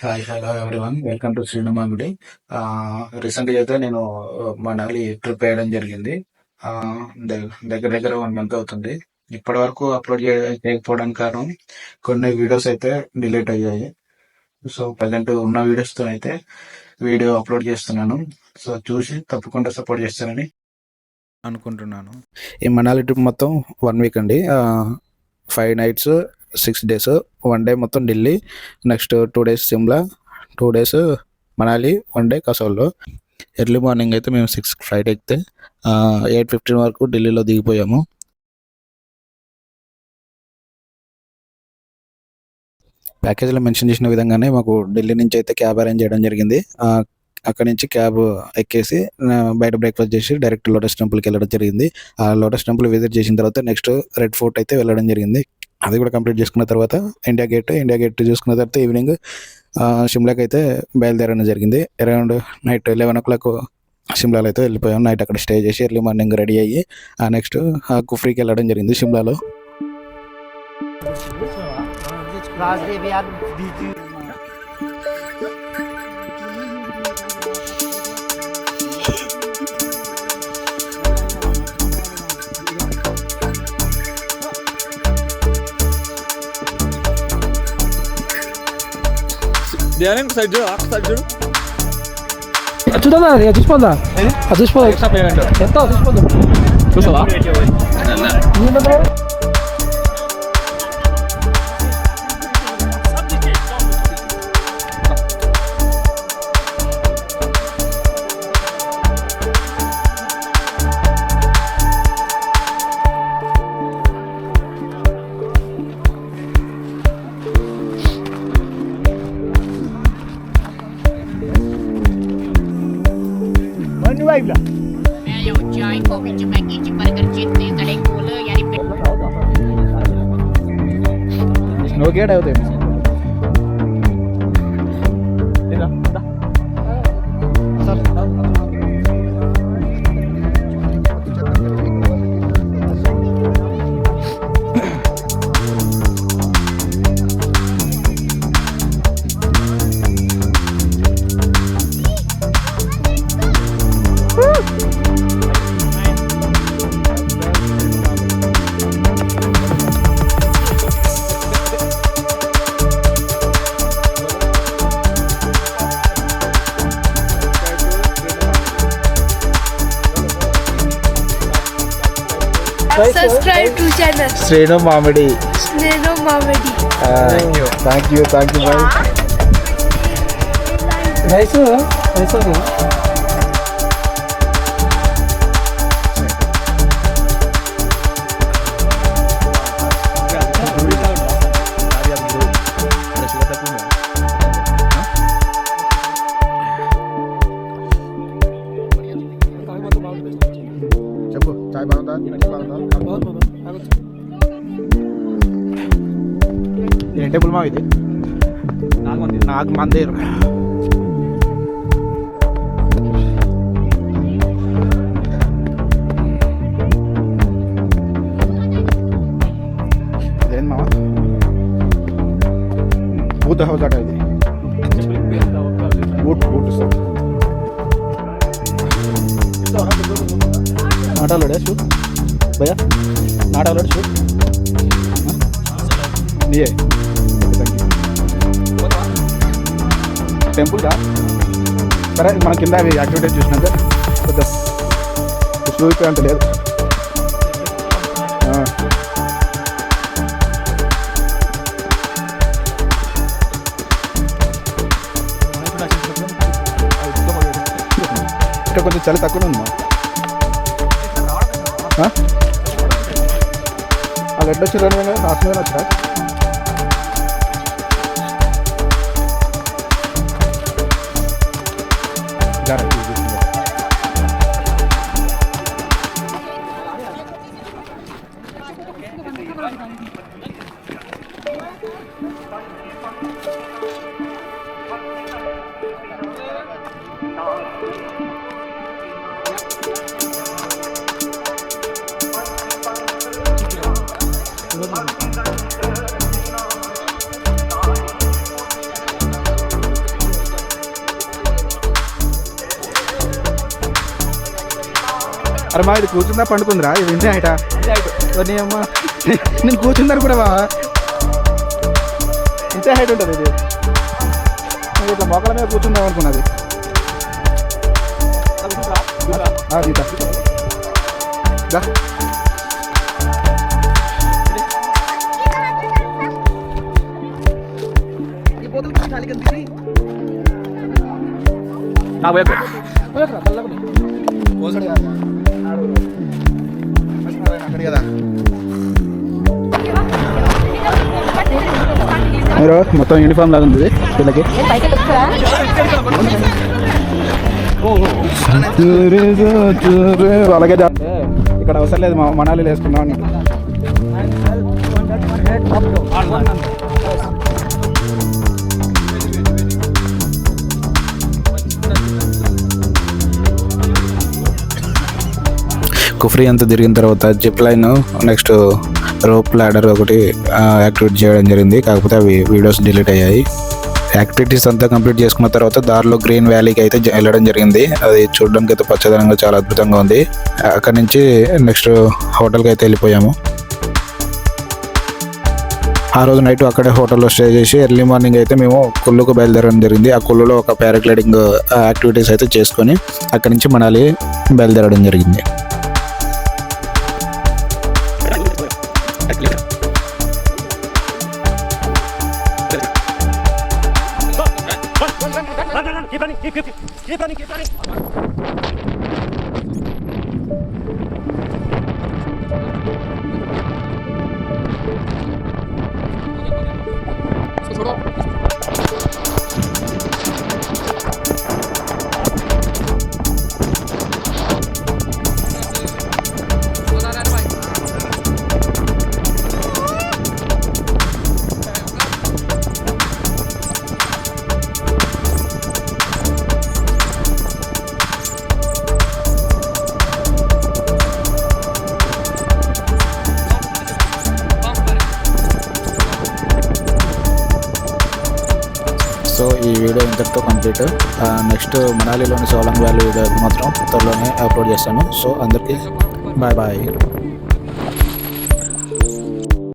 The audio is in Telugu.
Hi hello everyone, welcome to Srinumagudi. రీసెంట్గా అయితే నేను మనాలి ట్రిప్ వేయడం జరిగింది. ఆ, దగ్గర దగ్గర 1 మంత్ అవుతుంది. ఇప్పటి వరకు అప్లోడ్ చేయకపోవడానికి కారణం కొన్ని వీడియోస్ అయితే డిలీట్ అయ్యాయి. సో ప్రజెంట్ ఉన్న వీడియోస్తో అయితే వీడియో అప్లోడ్ చేస్తున్నాను. సో చూసి తప్పకుండా సపోర్ట్ చేస్తారని అనుకుంటున్నాను. ఈ మనాలి ట్రిప్ మొత్తం 1 వీక్ అండి. 5 nights 6 days, 1 day మొత్తం Delhi, next 2 days Shimla, 2 days Manali, 1 day కసోల్లో. ఎర్లీ మార్నింగ్ అయితే మేము 6 ఫ్లైట్ ఎక్కితే 8:15 వరకు ఢిల్లీలో దిగిపోయాము. ప్యాకేజీలో మెన్షన్ చేసిన విధంగానే మాకు ఢిల్లీ నుంచి అయితే క్యాబ్ అరేంజ్ చేయడం జరిగింది. అక్కడ నుంచి క్యాబ్ ఎక్కేసి బయట బ్రేక్ఫాస్ట్ చేసి డైరెక్ట్ లోటస్ టెంపుల్కి వెళ్ళడం జరిగింది. ఆ లోటస్ టెంపుల్ విజిట్ చేసిన తర్వాత నెక్స్ట్ రెడ్ ఫోర్ట్ అయితే వెళ్ళడం జరిగింది. అది కూడా కంప్లీట్ చేసుకున్న తర్వాత ఇండియా గేట్ చూసుకున్న తర్వాత ఈవినింగ్ షిమ్లాకి అయితే బయలుదేరడం జరిగింది. అరౌండ్ నైట్ 11 o'clock షిమ్లాలో అయితే వెళ్ళిపోయాం. నైట్ అక్కడ స్టే చేసి ఎర్లీ మార్నింగ్ రెడీ అయ్యి నెక్స్ట్ కుఫ్రీకి వెళ్ళడం జరిగింది షిమ్లాలో. సైడ్ చూద్దా అది చూసిపోదా అది చూసిపోదా ఎంత చూసిపోదా చూసావా Nugget आहे होते Subscribe to channel Srinu Mamadi. Thank you bye. Rice చెప్పు చాయ్ బాగుందా? ఏ టేబుల్ మా ఇది నాగమందిర్. ఇదేం మావా బూత్ హౌస్ అట ఇది బూట్ సార్ నాటాలోడే షూ భయ్యా నాటాలోడే షూ నీయే టెంపుల్ రా సరే మన కింద అవి యాక్టివిటీస్ చూసినాక కొద్దిగా షూ ఇక్కడ అంత లేదు. ఇక్కడ కొంచెం చలి తక్కువ ఉందమ్మా. వాళ్ళు ఎట్లా వచ్చారు? హాఫ్ మీద వచ్చా? అరే మా ఇది కూర్చుందా పండుకుందిరా ఇది ఇంతే హైట నీ అమ్మ నేను కూర్చున్నారు కూడా బా ఇంతే హైట్ ఉంటుంది ఇది నేను ఇట్లా మొక్కల మీద కూర్చుందాం అనుకున్నది గీత కదా మీరు మొత్తం యూనిఫామ్ లాగా ఉంది వీళ్ళకి అలాగే ఇక్కడ అవసరం లేదు మనాలి వేసుకున్నాం కుఫ్రీ అంతా తిరిగిన తర్వాత zip line next rope ladder ఒకటి యాక్టివేట్ చేయడం జరిగింది. కాకపోతే అవి వీడియోస్ డిలీట్ అయ్యాయి. యాక్టివిటీస్ అంతా కంప్లీట్ చేసుకున్న తర్వాత దారిలో గ్రీన్ వ్యాలీకి అయితే వెళ్ళడం జరిగింది. అది చూడడానికి అయితే పచ్చదనంగా చాలా అద్భుతంగా ఉంది. అక్కడి నుంచి నెక్స్ట్ హోటల్కి అయితే వెళ్ళిపోయాము. ఆ రోజు నైట్ అక్కడే హోటల్లో స్టే చేసి ఎర్లీ మార్నింగ్ అయితే మేము కుల్లుకు బయలుదేరడం జరిగింది. ఆ కుల్లులో ఒక పారాగ్లైడింగ్ యాక్టివిటీస్ అయితే చేసుకొని అక్కడి నుంచి మనాలి బయలుదేరడం జరిగింది. సో ఈ వీడియో ఇంతటితో కంప్లీట్. నెక్స్ట్ మనాలిలోని సోలంగ్ వ్యాలీ వీడియో మాత్రం త్వరలోనే అప్లోడ్ చేస్తాను. సో అందరికీ బాయ్ బాయ్.